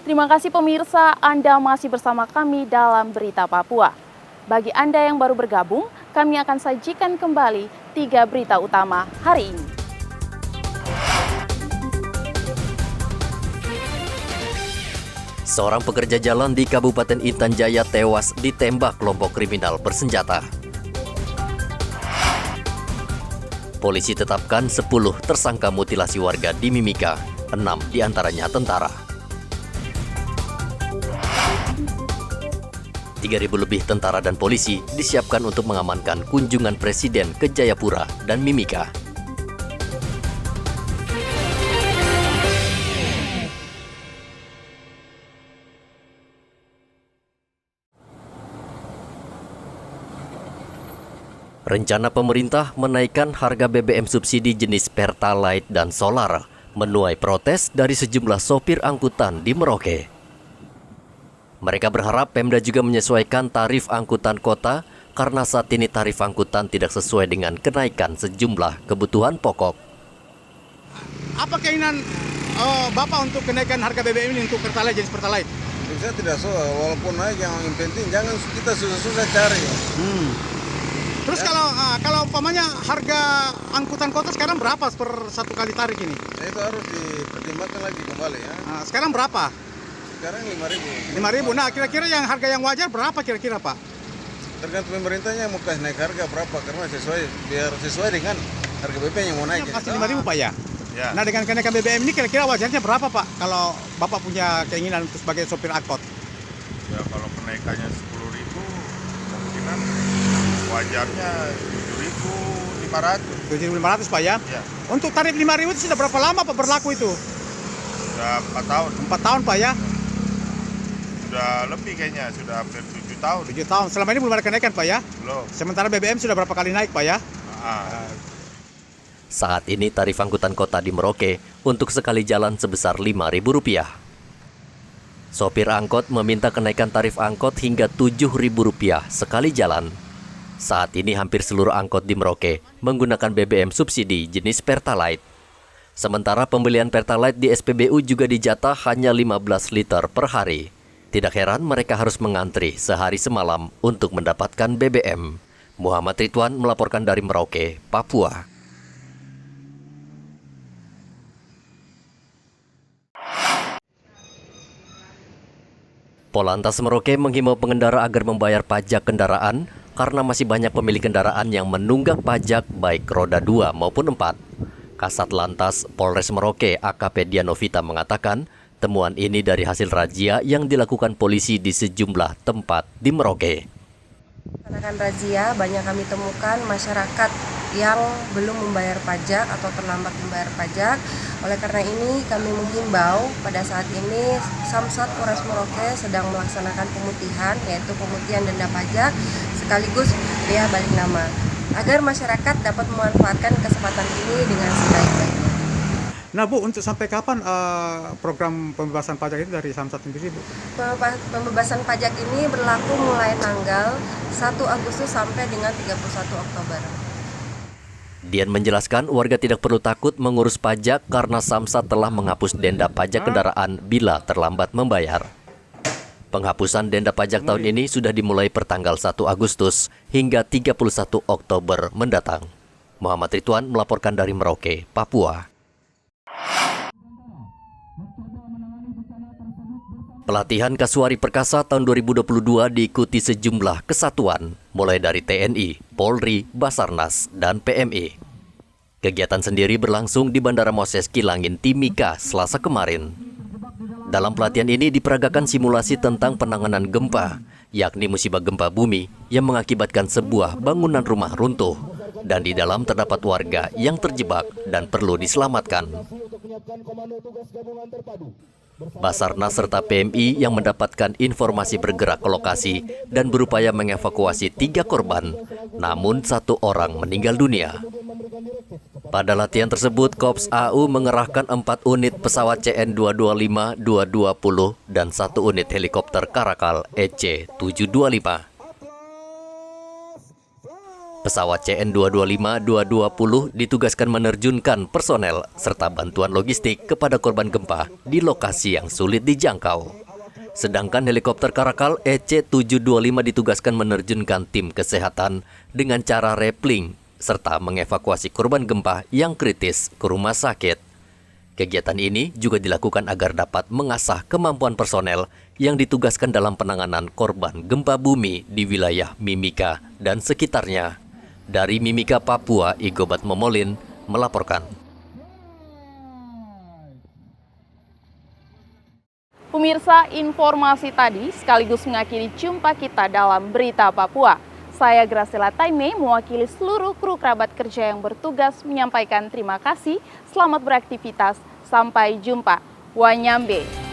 Terima kasih pemirsa, Anda masih bersama kami dalam Berita Papua. Bagi Anda yang baru bergabung, kami akan sajikan kembali 3 berita utama hari ini. Seorang pekerja jalan di Kabupaten Intan Jaya tewas ditembak kelompok kriminal bersenjata. Polisi tetapkan 10 tersangka mutilasi warga di Mimika, 6 diantaranya tentara. 3.000 lebih tentara dan polisi disiapkan untuk mengamankan kunjungan Presiden ke Jayapura dan Mimika. Rencana pemerintah menaikkan harga BBM subsidi jenis Pertalite dan Solar menuai protes dari sejumlah sopir angkutan di Merauke. Mereka berharap Pemda juga menyesuaikan tarif angkutan kota karena saat ini tarif angkutan tidak sesuai dengan kenaikan sejumlah kebutuhan pokok. Apa keinginan Bapak untuk kenaikan harga BBM ini untuk Pertalite, jenis Pertalite? Saya tidak soal, walaupun naik yang penting jangan kita susah-susah cari. Terus kalau umpamanya harga angkutan kota sekarang berapa per satu kali tarik ini? Itu harus dipertimbangkan lagi kembali ya. Sekarang berapa? Sekarang 5.000. 5.000. Nah, kira-kira yang harga yang wajar berapa kira-kira, Pak? Tergantung pemerintahnya mau kasih naik harga berapa karena biar sesuai dengan harga BBM yang mau naik. Pasti 5.000, Pak ya? Ya. Nah, dengan kenaikan BBM ini kira-kira wajarnya berapa, Pak? Kalau Bapak punya keinginan untuk sebagai sopir angkot? Ya kalau kenaikannya 10.000 kemungkinan wajarnya 7.500. 7.500, Pak ya? Ya. Untuk tarif 5.000 itu sudah berapa lama Pak berlaku itu? Sudah 4 tahun. 4 tahun, Pak ya? Sudah lebih kayaknya, sudah hampir 7 tahun. 7 tahun. Selama ini belum ada kenaikan, Pak ya? Belum. Sementara BBM sudah berapa kali naik, Pak ya? Saat ini tarif angkutan kota di Merauke untuk sekali jalan sebesar Rp5.000. Sopir angkot meminta kenaikan tarif angkot hingga Rp7.000 sekali jalan. Saat ini hampir seluruh angkot di Merauke menggunakan BBM subsidi jenis Pertalite. Sementara pembelian Pertalite di SPBU juga dijatah hanya 15 liter per hari. Tidak heran mereka harus mengantri sehari semalam untuk mendapatkan BBM. Muhammad Ridwan melaporkan dari Merauke, Papua. Polantas Merauke menghimbau pengendara agar membayar pajak kendaraan karena masih banyak pemilik kendaraan yang menunggak pajak baik roda 2 maupun 4. Kasat Lantas Polres Merauke AKP Dianovita mengatakan temuan ini dari hasil razia yang dilakukan polisi di sejumlah tempat di Merauke. Melaksanakan razia, banyak kami temukan masyarakat yang belum membayar pajak atau terlambat membayar pajak. Oleh karena ini kami menghimbau pada saat ini Samsat Polres Merauke sedang melaksanakan pemutihan, yaitu pemutihan denda pajak sekaligus bea balik nama, agar masyarakat dapat memanfaatkan kesempatan ini dengan sebaik-baiknya. Nah, Bu, untuk sampai kapan program pembebasan pajak itu dari Samsat sendiri, Bu? Pembebasan pajak ini berlaku mulai tanggal 1 Agustus sampai dengan 31 Oktober. Dian menjelaskan warga tidak perlu takut mengurus pajak karena Samsat telah menghapus denda pajak kendaraan bila terlambat membayar. Penghapusan denda pajak tahun ini sudah dimulai pertanggal 1 Agustus hingga 31 Oktober mendatang. Muhammad Ridwan melaporkan dari Merauke, Papua. Pelatihan Kasuari Perkasa tahun 2022 diikuti sejumlah kesatuan, mulai dari TNI, Polri, Basarnas, dan PMI. Kegiatan sendiri berlangsung di Bandara Moses Kilangin, Timika, Selasa kemarin. Dalam pelatihan ini diperagakan simulasi tentang penanganan gempa, yakni musibah gempa bumi yang mengakibatkan sebuah bangunan rumah runtuh, dan di dalam terdapat warga yang terjebak dan perlu diselamatkan. Basarnas serta PMI yang mendapatkan informasi bergerak ke lokasi dan berupaya mengevakuasi 3 korban, namun 1 orang meninggal dunia. Pada latihan tersebut, Korps AU mengerahkan 4 unit pesawat CN225, 220, dan 1 unit helikopter Karakal EC-725. Pesawat CN225-220 ditugaskan menerjunkan personel serta bantuan logistik kepada korban gempa di lokasi yang sulit dijangkau. Sedangkan helikopter Karakal EC725 ditugaskan menerjunkan tim kesehatan dengan cara rappelling serta mengevakuasi korban gempa yang kritis ke rumah sakit. Kegiatan ini juga dilakukan agar dapat mengasah kemampuan personel yang ditugaskan dalam penanganan korban gempa bumi di wilayah Mimika dan sekitarnya. Dari Mimika, Papua, Igobat Momolin melaporkan. Pemirsa, informasi tadi sekaligus mengakhiri jumpa kita dalam Berita Papua. Saya Graciela Taime mewakili seluruh kru kerabat kerja yang bertugas menyampaikan terima kasih. Selamat beraktivitas. Sampai jumpa. Wanyambe.